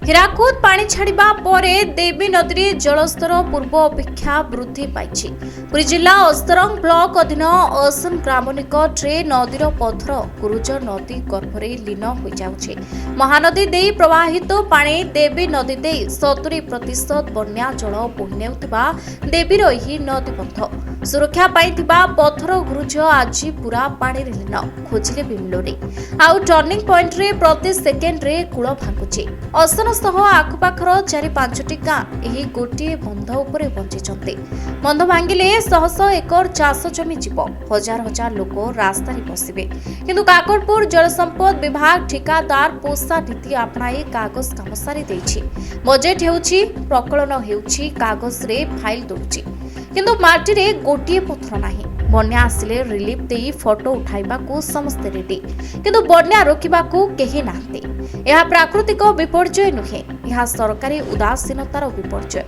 ହୀରାକୁଦ ପାଣି ଛାଡ଼ିବା ପରେ ଦେବୀ ନଦୀରେ ଜଳସ୍ତର ପୂର୍ବ ଅପେକ୍ଷା ବୃଦ୍ଧି ପାଇଛି। ପୁରୀ ଜିଲ୍ଲା ଅସ୍ତରଙ୍ଗ ବ୍ଲକ ଅଧୀନ ଅସନ ଗ୍ରାମ ନିକଟରେ ନଦୀର ପଥର କୁରୁଜ ନଦୀ ଗର୍ଭରେ ଲୀନ ହୋଇଯାଉଛି। ମହାନଦୀ ଦେଇ ପ୍ରବାହିତ ପାଣି ଦେବୀ ନଦୀ ଦେଇ 70% ବନ୍ୟା ଜଳ ବୋହି ନେଉଥିବା ଦେବୀର ଏହି ନଦୀବନ୍ଧ ସୁରକ୍ଷା ପାଇଁ ଥିବା ପଥର ଗୁରୁଜ ଆଜି ପୁରା ପାଣିରେ ଲୀନ। ଖୋଜିଲେ ବି ମିଳୁନି। ଆଉ ଟର୍ଣ୍ଣିଂ ପଏଣ୍ଟରେ ପ୍ରତି ସେକେଣ୍ଡରେ କୂଳ ଭାଙ୍ଗୁଛି। ଅସନ ସହ ଆଖପାଖର 4-5ଟି ଗାଁ ଏହି ଗୋଟିଏ ବନ୍ଧ ଉପରେ ବଞ୍ଚିଛନ୍ତି। ବନ୍ଧ ଭାଙ୍ଗିଲେ ଶହ ଶହ ଏକର ଚାଷ ଜମି ଯିବ, ହଜାର ହଜାର ଲୋକ ରାସ୍ତାରେ ବସିବେ। କିନ୍ତୁ କାକଟପୁର ଜଳସମ୍ପଦ ବିଭାଗ ଠିକାଦାର ପୋଷା ନୀତି ଆପଣାଇ କାଗଜ କାମ ସାରି ଦେଇଛି। ବଜେଟ୍ ହେଉଛି, ପ୍ରକଳନ ହେଉଛି, କାଗଜରେ ଫାଇଲ ଦଉଛି, କିନ୍ତୁ ମାଟିରେ ଗୋଟିଏ ପଥର ନାହିଁ। ବନ୍ୟା ଆସିଲେ ରିଲିଫ ଦେଇ ଫଟୋ ଉଠାଇବାକୁ ସମସ୍ତେ ରେଡି, କିନ୍ତୁ ବନ୍ୟା ରୋକିବାକୁ କେହି ନାହାନ୍ତି। ଏହା ପ୍ରାକୃତିକ ବିପର୍ଯ୍ୟୟ ନୁହେଁ, ଏହା ସରକାରୀ ଉଦାସୀନତାର ବିପର୍ଯ୍ୟୟ।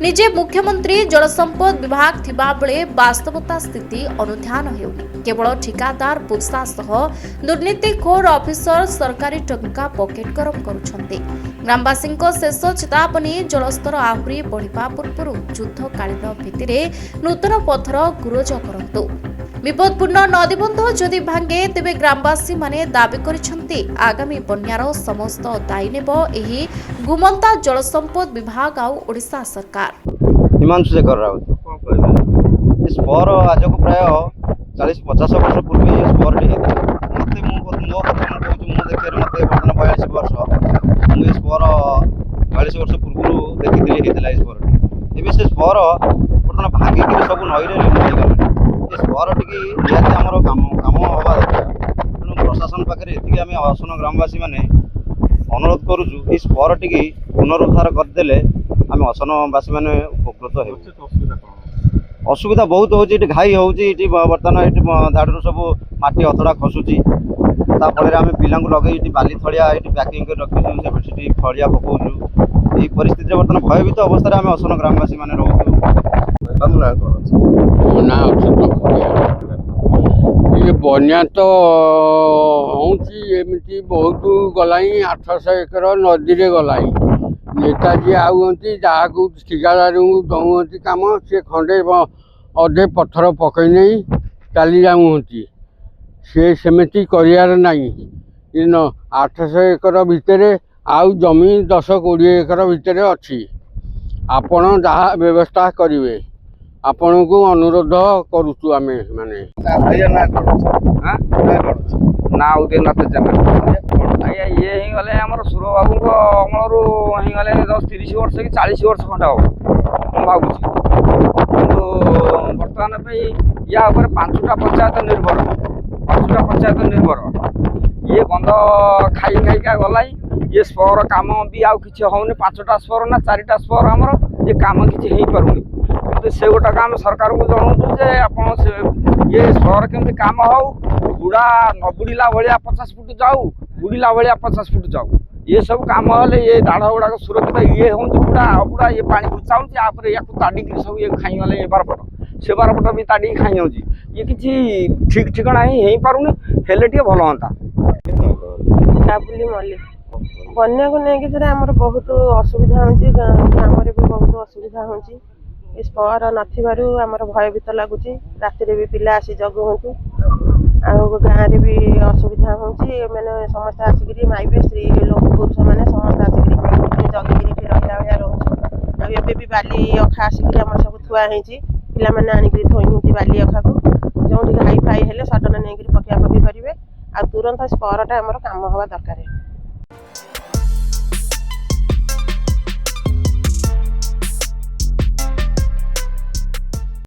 ନିଜେ ମୁଖ୍ୟମନ୍ତ୍ରୀ ଜଳସମ୍ପଦ ବିଭାଗ ଥିବାବେଳେ ବାସ୍ତବତା ସ୍ଥିତି ଅନୁଧ୍ୟାନ ହେଉନି। କେବଳ ଠିକାଦାର ପୋଷା ସହ ଦୁର୍ନୀତିଖୋର ଅଫିସର ସରକାରୀ ଟଙ୍କା ପକେଟ ଗରମ କରୁଛନ୍ତି। ଗ୍ରାମବାସୀଙ୍କ ଶେଷ ଚେତାବନୀ, ଜଳସ୍ତର ଆହୁରି ବଢ଼ିବା ପୂର୍ବରୁ ଯୁଦ୍ଧକାଳୀନ ଭିତ୍ତିରେ ନୂତନ ପଥର ଗୁରୁଜ କରନ୍ତୁ। ବିପଦପୂର୍ଣ୍ଣ ନଦୀବନ୍ଧ ଯଦି ଭାଙ୍ଗେ, ତେବେ ଗ୍ରାମବାସୀମାନେ ଦାବି କରିଛନ୍ତି ଆଗାମୀ ବନ୍ୟାର ସମସ୍ତ ଦାୟୀ ନେବ ଏହି ଘୁମନ୍ତା ଜଳସମ୍ପଦ ବିଭାଗ ଆଉ ଓଡ଼ିଶା ସରକାର। ହିମାଂଶୁ ଶେଖର ରାଉତ ଏ ସ୍ପର ଆଜକୁ ପ୍ରାୟ 40-50 ବର୍ଷ ପୂର୍ବେ ଏ ସ୍ପରଟି ହେଇଥିଲା। ମୋତେ ମୋ କଥା ମୁଁ କହୁଛି, ମୁଁ ଦେଖିବାରେ ମୋତେ ବର୍ତ୍ତମାନ 42 ବର୍ଷ। ମୁଁ ଏ ସ୍ପର 42 ବର୍ଷ ପୂର୍ବରୁ ଦେଖିଥିଲି ହେଇଥିଲା ଏ ସ୍ପରଟି। ଏବେ ସେ ସ୍ପର ବର୍ତ୍ତମାନ ଭାଙ୍ଗିକିରି ସବୁ ନଈରେ ଲୀନ ହେଇଗଲାଣି। ଏ ସ୍ପରଟିକି ନିହାତି ଆମର କାମ ହେବା ଦରକାର। ତେଣୁ ପ୍ରଶାସନ ପାଖରେ ଏତିକି ଆମେ ଅସନ ଗ୍ରାମବାସୀମାନେ ଅନୁରୋଧ କରୁଛୁ, ଏ ସ୍ପରଟିକି ପୁନରୁଦ୍ଧାର କରିଦେଲେ ଆମେ ଅସନବାସୀମାନେ ଉପକୃତ ହେବୁ। ଅସୁବିଧା ବହୁତ ହେଉଛି, ଏଠି ଘାଇ ହେଉଛି, ଏଠି ବର୍ତ୍ତମାନ ଏଠି ଦାଡ଼ରୁ ସବୁ ମାଟି ଅତଡ଼ା ଖସୁଛି। ତା ଫଳରେ ଆମେ ପିଲାଙ୍କୁ ଲଗେଇ ଏଠି ବାଲି ଥଳିଆ ଏଠି ପ୍ୟାକିଂ କରି ରଖିଛୁ, ସେଠି ଫଳିଆ ପକାଉଛୁ। ଏହି ପରିସ୍ଥିତିରେ ବର୍ତ୍ତମାନ ଭୟଭୀତ ଅବସ୍ଥାରେ ଆମେ ଅସନ ଗ୍ରାମବାସୀମାନେ ରହୁଛୁ। ये बन्या तो होउची एमती बहुत गलाई 800 एकर नदी रे गलाई। नेताजी आउंती जहाँ ठिकादार दौंती काम सी खंडे अधे पत्थर पकई नहीं चली जाऊँगी। सी सेमती करार नहीं। 800 एकर भितर आउ जमी 10-20 एकर भितर अच्छी। आपण जहाँ व्यवस्था करेंगे आपण को अनुरोध करुचु आमे माने। ना उदयनाथ जेना आज्ञा ये ही गले आमर सुर बाबू अमल ही गले 10-30 वर्ष कि 40 वर्ष खंड हम भावुची। किंतु बर्तमान या 5टा पंचायत निर्भर ये बंद खाई खाइका गलाई। ये स्पर काम भी आउ कि होनी 5टा स्पर ना 4टा स्पर आमर ये काम किसी हो पारुनी। तो से गोटा काम सरकार को जनाऊँ जे आप ये स्पर केमती काम हो बुढ़ा न बुड़ीला भाया 50 फुट जाऊ, बुड़ीला भाया 50 फुट जाऊ। ये सब काम हेल्ले ये दाढ़ गुड़ाक सुरक्षित ये हूँ बुढ़ा अबुढ़ा ये पानी घुचाऊँच या ताड़िक सब ये खाईगले ये 12 फुट से 12 फुट भी ताड़िक खाई जाऊँगी। ये किसी ठीक ठिकाना ही हो पारुनी हेल्ले टे भल हाँ। काबुली मल्लिक बन्या को लेकिन आमर बहुत असुविधा होची, ग्राम भी बहुत असुविधा होची। स्पर नथिबारु आमर भयभीत लगुच। राति भी पिला आसी जगुंतु आउ गाँव भी असुविधा होची। मैंने समस्त आसिक माइबे स्त्री लोक पुरुष मैंने समस्त आसिक जगिकी रहा भाया रोचु। आबे भी बाली अखा आसिक सब थुआ पिला मैंने आणिक थोई बाली अखा को जो घाई फाई हेले सडन नहीं पकिया पकी करेंगे। आ तुरंत स्परटा आमर काम हवा दरकार।